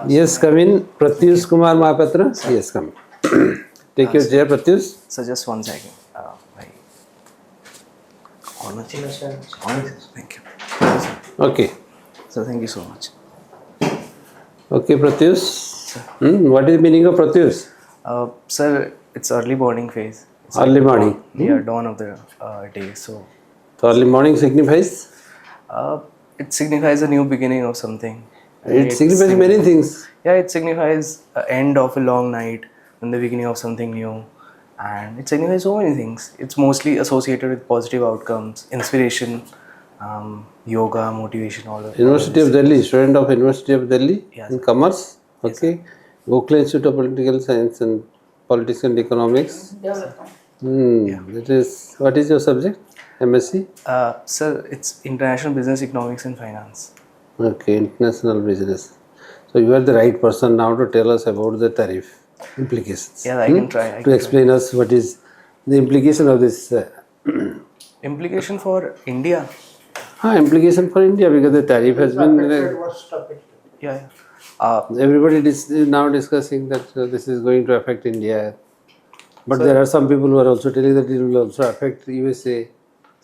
Yes, come in. Pratyush Kumar Mahapatra. Yes, come. Take your chair, Pratyush. So just one second. Thank you. Okay. So thank you so much. Okay, Pratyush. What is the meaning of Pratyush? Sir, it's early morning phase. It's Early like morning. Dawn, yeah, dawn of the day. So So early morning signifies? it signifies a new beginning of something. It signifies many things. Yeah, it signifies end of a long night and the beginning of something new. And it signifies so many things. It's mostly associated with positive outcomes, inspiration, yoga, motivation, all of University of Delhi, student of University of Delhi Yes, in Commerce. Okay. Vocal Institute of Political Science and Politics and Economics. That is, what is your subject? MSc? Sir, it's International Business Economics and Finance. Okay, international business. So you are the right person now to tell us about the tariff implications. Yeah, I can try. To explain us what is the implication of this. Implication for India? Implication for India, because the tariff has been. Yeah. Everybody is now discussing that this is going to affect India. But there are some people who are also telling that it will also affect USA.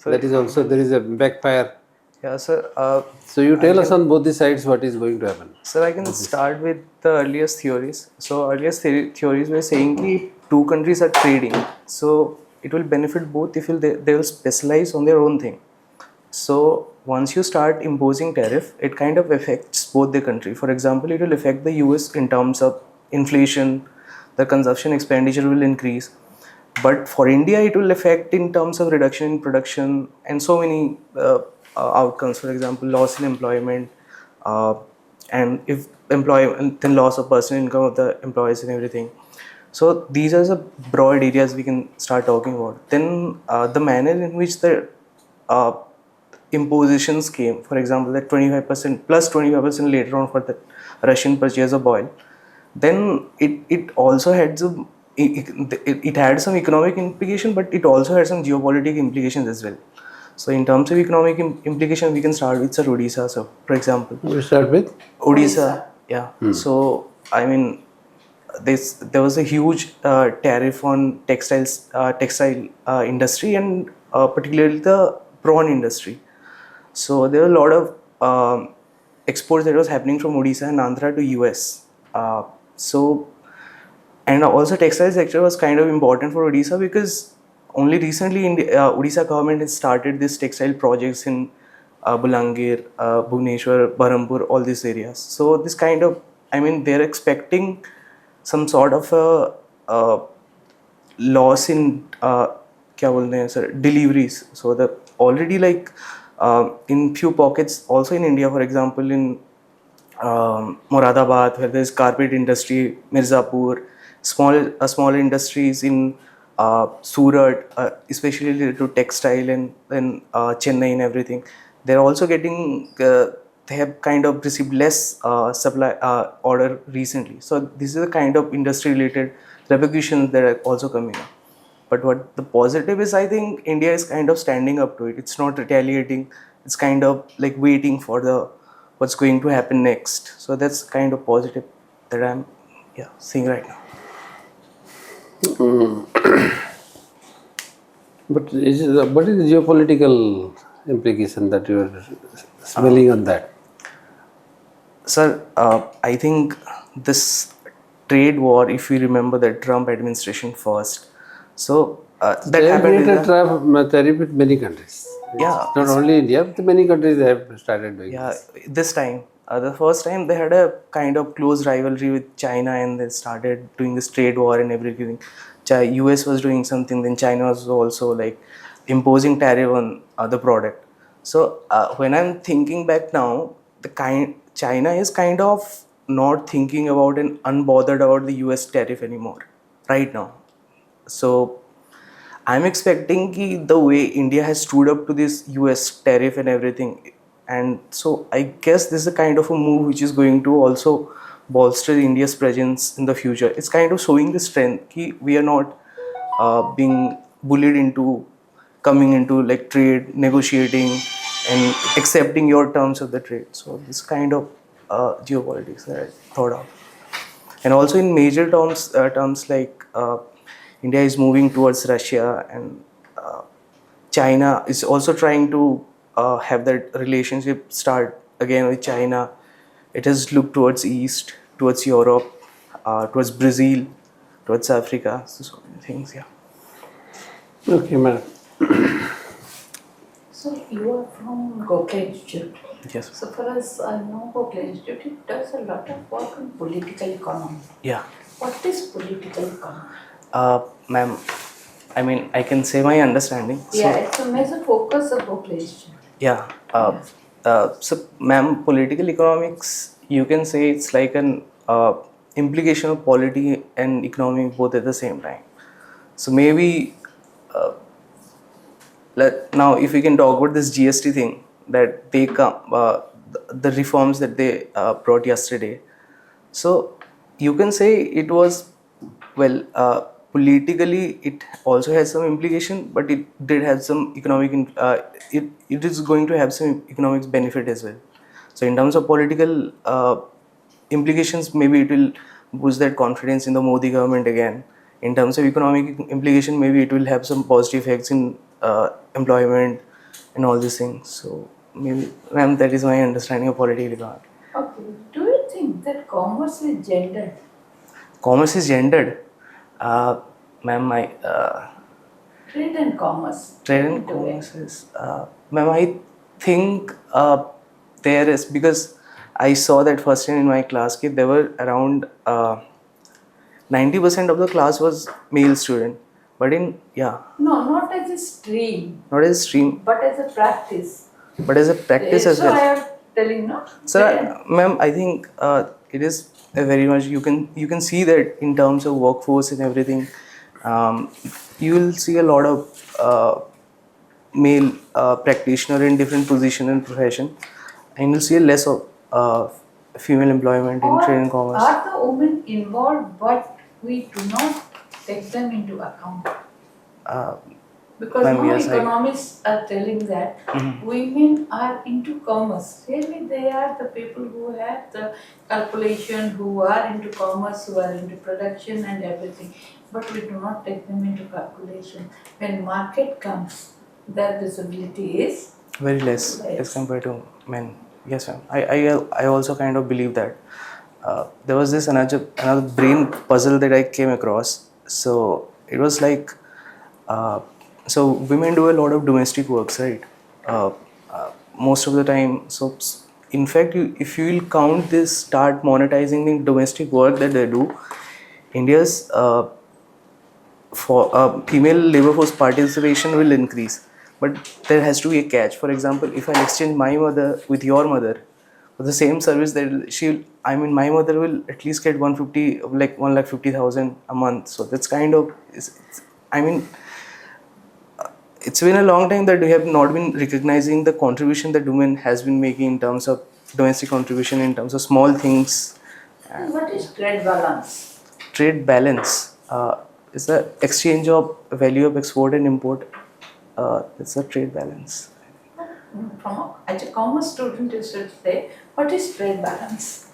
That is also, there is a backfire. Yeah, sir. So you tell us on both the sides what is going to happen. Sir, I can start with the earliest theories. So earliest theories were saying that two countries are trading. So it will benefit both if they will specialize on their own thing. So once you start imposing tariff, it kind of affects both the country. For example, it will affect the US in terms of inflation, the consumption expenditure will increase. But for India, it will affect in terms of reduction in production and so many outcomes. For example, loss in employment, and if employment, then loss of personal income of the employees and everything. So these are the broad areas we can start talking about. Then the manner in which the impositions came, for example, that 25% plus 25% later on for the Russian purchase of oil, then it also had some it had some economic implication, but it also had some geopolitical implications as well. So in terms of economic implication, we can start with Odisha. So for example, We start with Odisha. Yeah. So I mean, there was a huge tariff on textile industry and particularly the prawn industry. So there were a lot of exports that was happening from Odisha and Andhra to US. And also textile sector was kind of important for Odisha because only recently Odisha government has started this textile projects in Bulangir, Bhubaneswar, Barampur, all these areas. So this kind of, I mean, they're expecting some sort of a loss in क्या बोलते हैं sir, deliveries. So the already like in few pockets also in India, for example in Moradabad, where there is carpet industry, Mirzapur, small industries in Surat, especially related to textile, and then Chennai and everything. They're also getting they have kind of received less supply order recently. So this is a kind of industry related repercussions that are also coming up. But what the positive is, I think India is kind of standing up to it. It's not retaliating. It's kind of like waiting for the what's going to happen next. So that's kind of positive that I'm seeing right now. But what is the geopolitical implication that you are smelling on that? Sir, I think this trade war, if we remember the Trump administration first, so that happened. They have tariff with many countries. It's not only India, but many countries they have started doing this. This time, the first time they had a kind of close rivalry with China and they started doing this trade war and everything. US was doing something, then China was also like imposing tariff on the product. So when I'm thinking back now, China is kind of not thinking about and unbothered about the US tariff anymore right now. So I'm expecting the way India has stood up to this US tariff and everything. And so I guess this is a kind of a move which is going to also bolster India's presence in the future. It's kind of showing the strength that we are not being bullied into coming into trade, negotiating and accepting your terms of the trade. So this kind of geopolitics that I thought of. And also in major terms like India is moving towards Russia, and China is also trying to have that relationship start again with China. It has looked towards East, towards Europe, towards Brazil, towards Africa. So many things, yeah. Okay, madam. So you are from Gokhale Institute. Yes. So for us, I know Gokhale Institute it does a lot of work on political economy. Yeah. What is political economy? Ma'am, I mean, I can say my understanding. Yeah, it's a major focus of Gokhale Institute. Yeah. So, ma'am, political economics, you can say it's like an implication of polity and economy both at the same time. So maybe now, if we can talk about this GST thing that they come, the reforms that they brought yesterday. So you can say it was, well, politically it also has some implication, but it did have some economic, it is going to have some economic benefit as well. So in terms of political implications, maybe it will boost that confidence in the Modi government again. In terms of economic implication, maybe it will have some positive effects in employment and all these things. So maybe, ma'am, that is my understanding of political economy. Okay. Do you think that commerce is gendered? Commerce is gendered. Ma'am, Trade and commerce. trade and commerce is, ma'am, I think there is, because I saw that first time in my class kit, there were around 90% of the class was male student. But in, yeah, No, not as a stream, not as a stream, but as a practice. but as a practice as So I well. am telling, no? Sir, ma'am, I think it is a very much, you can see that in terms of workforce and everything, you will see a lot of male practitioner in different position and profession, and you'll see less of female employment in trade and commerce. Are the women involved, but we do not take them into account? Because Ma'am, now yes, economists are telling that women are into commerce. Really, they are the people who have the calculation, who are into commerce, who are into production and everything. But we do not take them into calculation. When market comes, their visibility is Very less as compared to men. Yes, ma'am. I also kind of believe that. There was this another brain puzzle that I came across. So it was like, so women do a lot of domestic works, right? Most of the time. So in fact, if you will count this, start monetizing the domestic work that they do, India's for female labor force participation will increase. But there has to be a catch. For example, if I exchange my mother with your mother for the same service, that my mother will at least get 150, like 1,50,000 a month. So that's kind of, it's been a long time that we have not been recognizing the contribution that women has been making in terms of domestic contribution, in terms of small things. And what is trade balance? Trade balance is the exchange of value of export and import. It's a trade balance. As a commerce student, you should say, what is trade balance?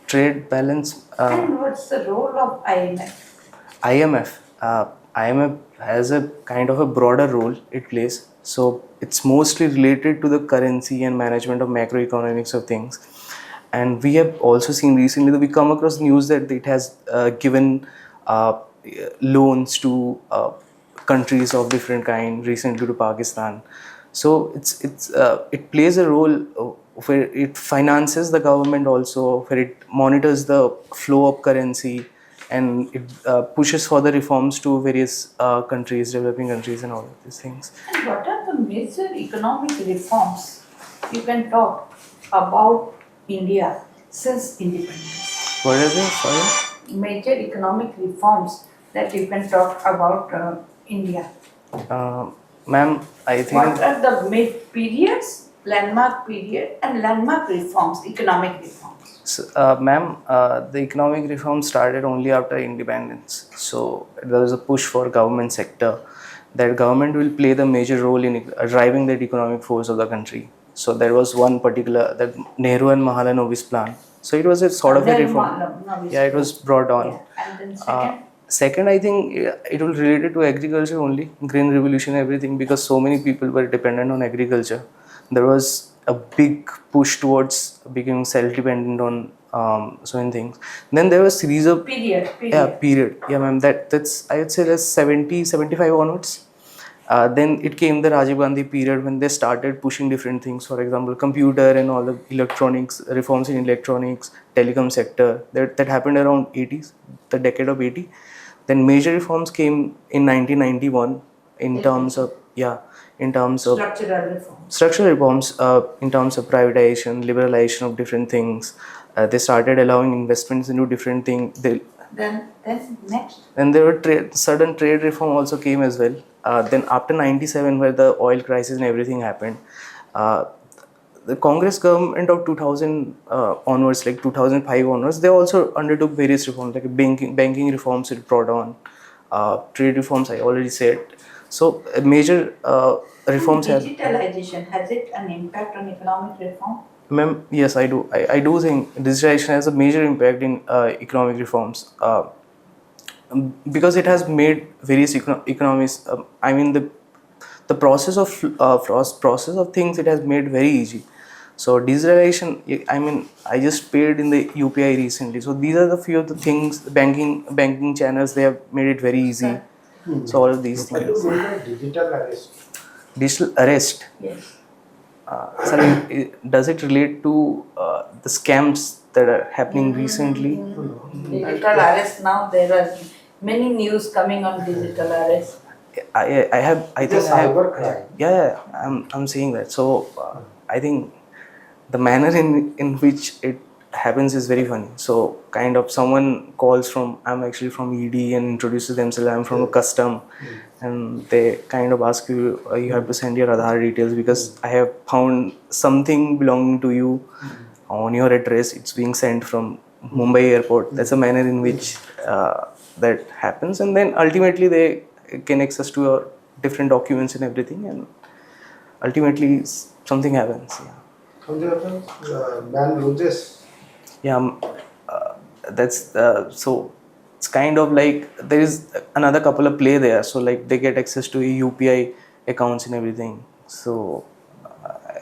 Trade balance. And what's the role of IMF? IMF has a kind of a broader role it plays. So it's mostly related to the currency and management of macroeconomics of things. And we have also seen recently that we come across news that it has given loans to countries of different kind, recently to Pakistan. So it plays a role where it finances the government also, where it monitors the flow of currency, and it pushes for the reforms to various countries, developing countries and all of these things. And what are the major economic reforms you can talk about India since independence? What are they? Sorry? Major economic reforms that you can talk about India. Ma'am, I think... What are the periods, landmark period and landmark reforms, economic reforms? So, ma'am, the economic reform started only after independence. So there was a push for government sector, that government will play the major role in driving that economic force of the country. So there was one particular, that Nehru and Mahalanobis plan. So it was a sort of a reform. Yeah, it was brought on. Yeah. And then Second, I think it will related to agriculture only, green revolution, everything, because so many people were dependent on agriculture. There was a big push towards becoming self-dependent on so many things. Then there was series of period. period. Yeah, ma'am. That's I would say that's 70, 75 onwards. Then it came the Rajiv Gandhi period when they started pushing different things. For example, computer and all the electronics, reforms in electronics, telecom sector. That happened around 80s, the decade of 80. Then major reforms came in 1991 in terms of structural reforms, in terms of privatization, liberalization of different things. They started allowing investments into different things. Then next. And there were sudden trade reform also came as well. Then after 97, where the oil crisis and everything happened, the Congress government of 2000 onwards, like 2005 onwards, they also undertook various reforms, like banking reforms it brought on, trade reforms I already said. So major reforms have. Digitalization, has it an impact on economic reform? Ma'am, yes, I do. I do think digitalization has a major impact in economic reforms, because it has made various economies. I mean the process of things, it has made very easy. So digitalization, I mean, I just paid in the UPI recently. So these are the few of the things, banking channels, they have made it very easy. So all of these things. Digital arrest. Digital arrest. Yes. Sorry, does it relate to the scams that are happening recently? Digital arrest, now there are many news coming on digital arrest. I think It's a cyber crime. Yeah, I'm saying that. So I think the manner in which it happens is very funny. So kind of someone calls from, I'm actually from ED, and introduces themselves, I'm from a custom, and they kind of ask you, you have to send your Aadhaar details because I have found something belonging to you on your address. It's being sent from Mumbai airport. That's a manner in which that happens, and then ultimately they gain access to your different documents and everything, and ultimately something happens. Yeah. Something happens, man loses. Yeah, that's so it's kind of like there is another couple of play there. So like they get access to UPI accounts and everything. So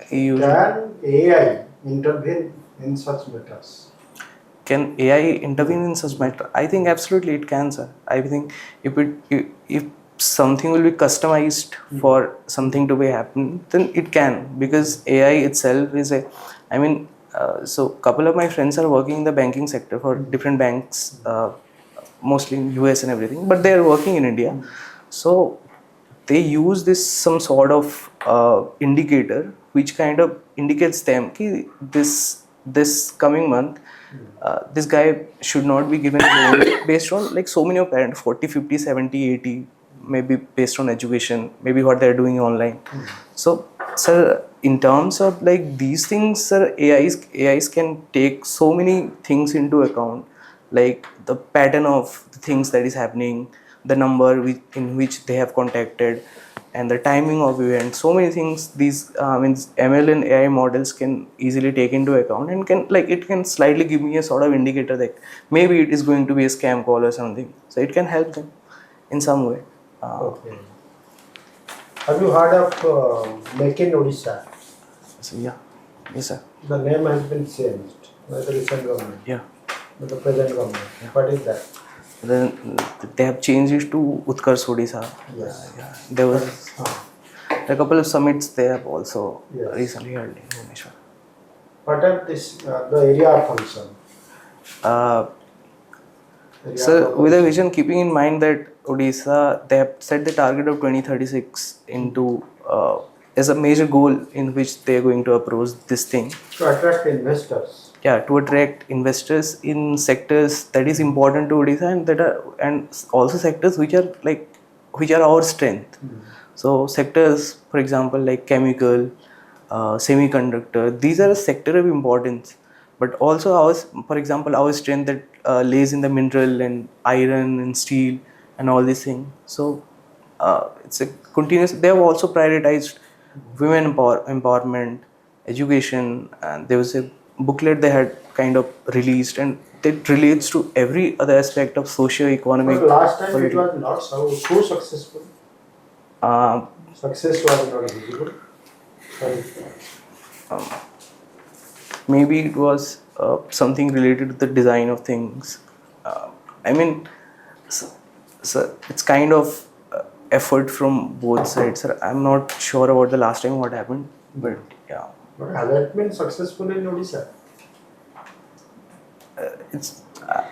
Can AI intervene in such matters? Can AI intervene in such matter? I think absolutely it can, sir. I think if something will be customized for something to be happen, then it can, because AI itself is a, I mean, so couple of my friends are working in the banking sector for different banks, mostly in US and everything, but they are working in India. So they use this some sort of indicator which kind of indicates them ki this coming month this guy should not be given loan based on like so many of parents, 40, 50, 70, 80, maybe based on education, maybe what they're doing online. So sir, in terms of like these things, sir, AIs can take so many things into account, like the pattern of the things that is happening, the number in which they have contacted, and the timing of event. So many things these ML and AI models can easily take into account, and it can slightly give me a sort of indicator that maybe it is going to be a scam call or something. So it can help them in some way. Okay. Have you heard of Make in Odisha? So yeah, yes sir. The name has been changed by the recent government, Yeah. by the present government. What is that? Then they have changed it to Utkarsh Odisha. Yes. Yeah. There was a couple of summits they have also Yes. recently held in Bhubaneswar. What are this, the area of concern? Area So of with a concern. vision, keeping in mind that Odisha, they have set the target of 2036 into as a major goal in which they are going to approach this thing. To attract investors. Yeah, to attract investors in sectors that is important to Odisha, and also sectors which are our strength. So sectors, for example, like chemical, semiconductor, these are a sector of importance. But also for example, our strength that lays in the mineral and iron and steel and all these things. So it's a continuous. They have also prioritized women empowerment, education, and there was a booklet they had kind of released, and it relates to every other aspect of socio-economic. But last time it was not so successful. Uh, Success was not visible. Sorry. Maybe it was something related to the design of things. I mean, so it's kind of effort from both sides. Sir, I'm not sure about the last time what happened, but yeah, But has that been successful in Odisha? it's.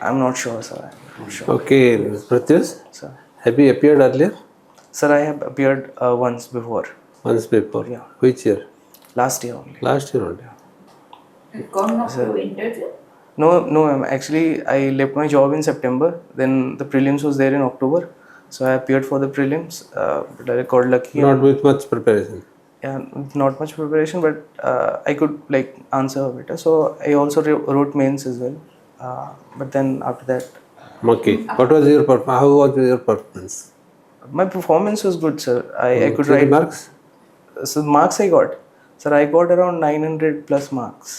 I'm not sure, sir. I'm not sure. Okay, Pratyush, Sir, have you appeared earlier? sir, I have appeared once before, Once before? Yeah. Which year? last year only. Last year only. Gone up to interview. No, ma'am. Actually, I left my job in September. Then the prelims was there in October, so I appeared for the prelims. But I got lucky. Not with much preparation. Yeah, not much preparation, but I could like answer better. So I also wrote mains as well. But then after that, Okay. What was your how was your performance? my performance was good, sir. I could 30 write. marks? So marks I got, sir. I got around 900 plus marks.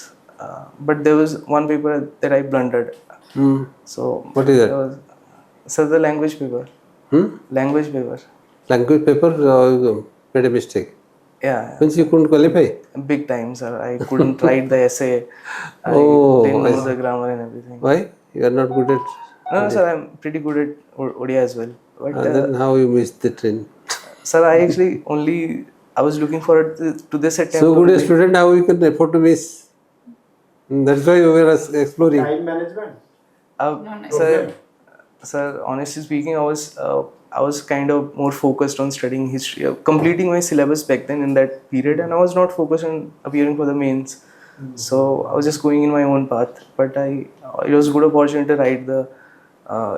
But there was one paper that I blundered. Hmm. So What is that? there was, sir, the language paper. Language paper. Language paper made a mistake. Yeah, Means you couldn't qualify? big time, sir. I couldn't write the essay. I Oh, didn't I know see. the grammar and everything. Why? You are not good at. No, sir, I'm pretty good at Odia as well. But Then how you missed the train? sir, I actually I was looking forward to this attempt. So good a student, how you can afford to miss? That's why we were exploring. Time management. Sir, honestly speaking, I was kind of more focused on studying history, completing my syllabus back then in that period, and I was not focused on appearing for the mains. So I was just going in my own path. But it was a good opportunity to write the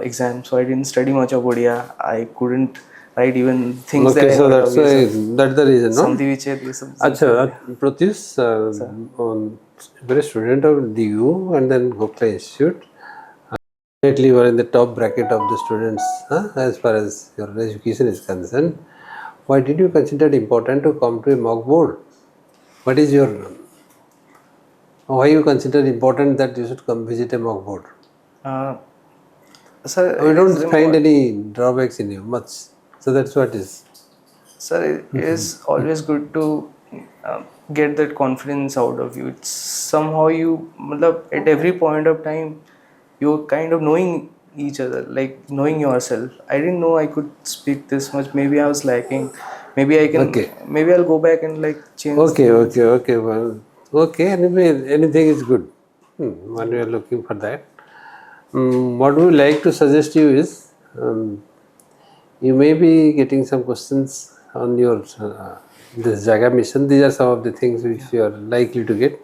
exam, so I didn't study much of Odia. I couldn't write even things that Okay, I so heard that's of. why, that's the reason, no? Samdhi Vichhed, ye sab. Acha, Pratyush, you're a student of DU and then Gokla Institute. Definitely you are in the top bracket of the students as far as your education is concerned. Why did you consider it important to come to a mock board? What is your, why you consider it important that you should come visit a mock board? Sir, We it don't is find any drawbacks in you much. So that's what is. Sir, it is always good to get that confidence out of you. It's somehow at every point of time, you're kind of knowing each other, like knowing yourself. I didn't know I could speak this much. Maybe I was lacking. Maybe I can. Okay. Maybe I'll go back and like change. Okay. Well, okay. Anyway, anything is good. When we are looking for that. What we would like to suggest you is, you may be getting some questions on your this Jaga mission. These are some of the things which you are likely to get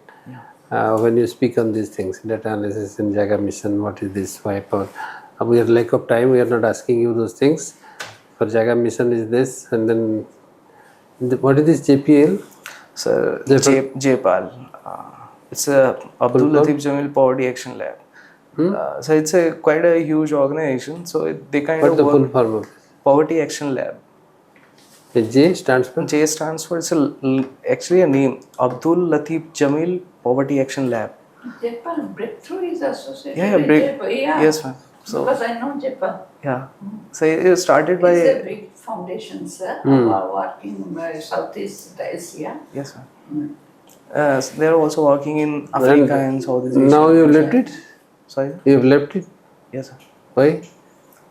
when you speak on these things. Data analysis in Jaga mission. What is this? Why? We are lack of time. We are not asking you those things. For Jaga mission is this, and then what is this JPL? Sir, JPAL. It's a Abdul Latif Jamil Poverty Action Lab. So it's quite a huge organization. So they kind What of the work. full form of this? Poverty Action Lab. The J stands for? J stands for, actually a name, Abdul Latif Jamil Poverty Action Lab. Japan breakthrough is associated Yeah, with Japan. Yeah. Yes, ma'am. So Because I know Japan. yeah, so it started by. It's a big foundation, sir, who are working in Southeast Asia. Yes, ma'am. So they are also working in Africa and Southeast Asia. Now you have left it? Sorry. You have left it? Yes, sir. Why?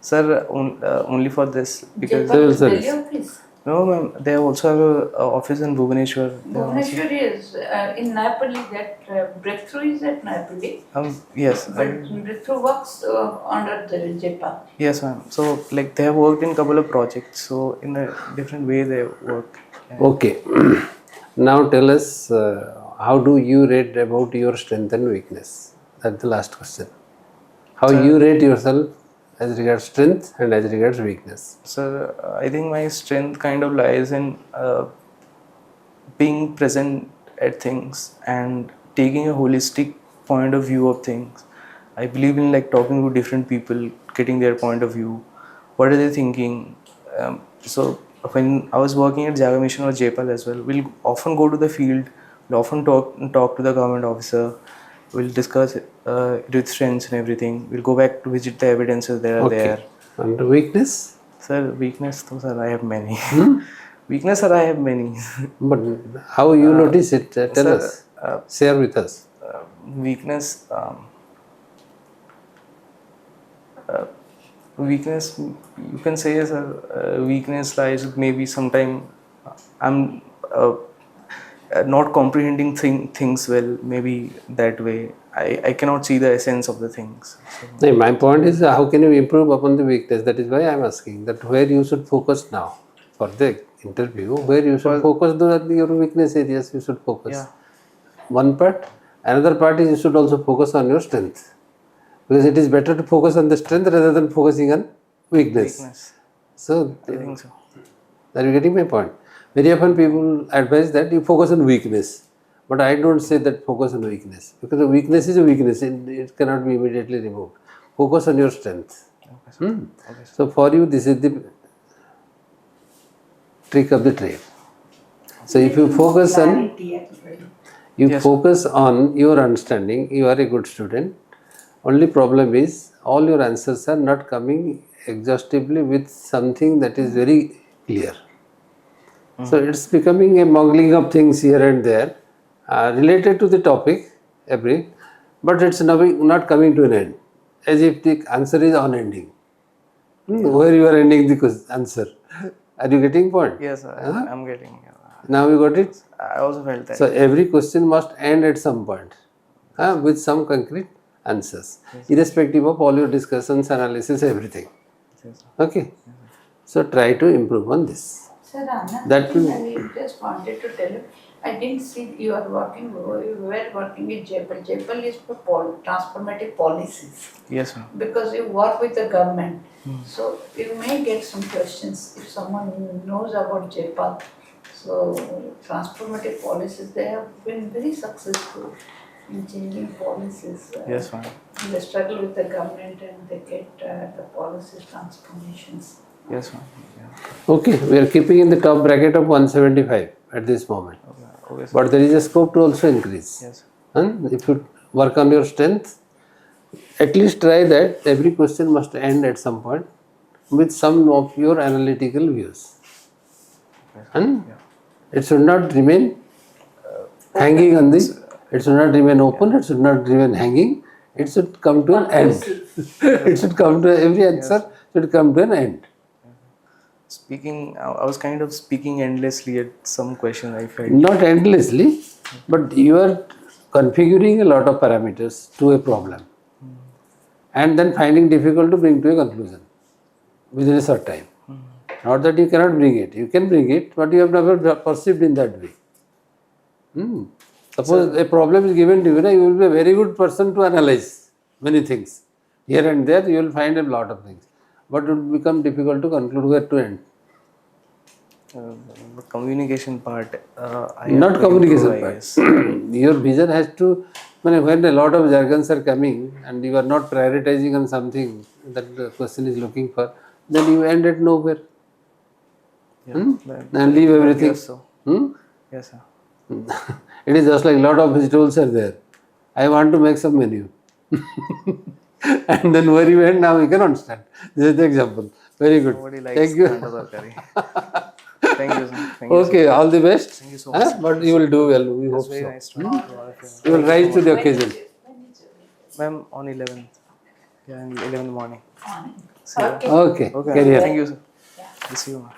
Sir, only for this because Civil Japan service. Delhi office. no, ma'am. They also have a office in Bhubaneswar. Bhubaneswar is in Napoli. That breakthrough is at Napoli. Yes. But breakthrough works under the Japan. Yes, ma'am. So like they have worked in couple of projects. So in a different way they work. Okay. Now tell us, how do you rate about your strength and weakness? That's the last question. How you rate yourself as regards strength and as regards weakness? Sir, I think my strength kind of lies in being present at things and taking a holistic point of view of things. I believe in like talking to different people, getting their point of view. What are they thinking? So when I was working at Jaga Mission or JPAL as well, we'll often go to the field, We'll often talk to the government officer. We'll discuss with strengths and everything. We'll go back to visit the evidences that are there. And weakness? Sir, weakness, though, sir, I have many. Weakness, sir, I have many. But how you notice it? Tell sir, us. Share with us. Weakness. Weakness, you can say, sir, weakness lies maybe sometime I'm not comprehending things well, maybe that way. I cannot see the essence of the things. So, No, my point is how can you improve upon the weakness? That is why I am asking that where you should focus now for the interview, where you should focus your weakness areas you should focus. yeah. One part. Another part is you should also focus on your strength. Because it is better to focus on the strength rather than focusing on weakness. So, I think so. are you getting my point? Very often people advise that you focus on weakness. But I don't say that focus on weakness. Because a weakness is a weakness. It cannot be immediately removed. Focus on your strength. Okay, sir. Okay, sir. So for you, this is the trick of the trade. So if you focus on focus on your understanding, you are a good student. Only problem is all your answers are not coming exhaustively with something that is very clear. So it's becoming a mangling of things here and there related to the topic, but it's not coming to an end, as if the answer is unending. Where you are ending the answer. Are you getting point? Yes, sir. I'm getting. Now you got it? I also felt that. So every question must end at some point with some concrete answers, irrespective of all your discussions, analysis, everything. Yes, sir. Okay? So try to improve on this. Sir, another That thing will- I just wanted to tell you, I didn't see you were working in JPL. JPL is for transformative policies. Yes, sir. Because you work with the government. So you may get some questions if someone knows about JPAL. So transformative policies, they have been very successful in changing policies. Yes, ma'am. They struggle with the government and they get the policy transformations. Yes, ma'am. Yeah. Okay, we are keeping in the top bracket of 175 at this moment. Okay, sir. But there is a scope to also increase. Yes. And if you work on your strength, at least try that every question must end at some point with some of your analytical views. And it should not remain hanging on this. It should not remain open. It should not remain hanging. It should come to an end. It should come to every answer should come to an end. Speaking, I was kind of speaking endlessly at some question I felt. Not endlessly, but you are configuring a lot of parameters to a problem and then finding difficult to bring to a conclusion within a short time. Not that you cannot bring it. You can bring it, but you have never perceived in that way. Suppose a problem is given to you, you will be a very good person to analyze many things. Here and there you will find a lot of things. But it will become difficult to conclude where to end. The communication part. I Not have to communication improve, I part. guess. Your vision has to, when a lot of jargons are coming and you are not prioritizing on something that the person is looking for, then you end at nowhere. And leave everything. Yes, so. Yes, sir. It is just like a lot of vegetables are there. I want to make some menu. And then where you end now you can understand. This is the example. Very good. Nobody likes Thank you. Kanda tarkari. Thank you, sir. Thank you, Okay, all the best. Thank you so much. But you will do well. We hope Very so. nice to meet you all of you. You will rise to the occasion. Ma'am, on 11th. Yeah, in 11th morning. Morning. See you. Okay. Okay. Carry on. Thank you, sir. We'll see you, ma'am.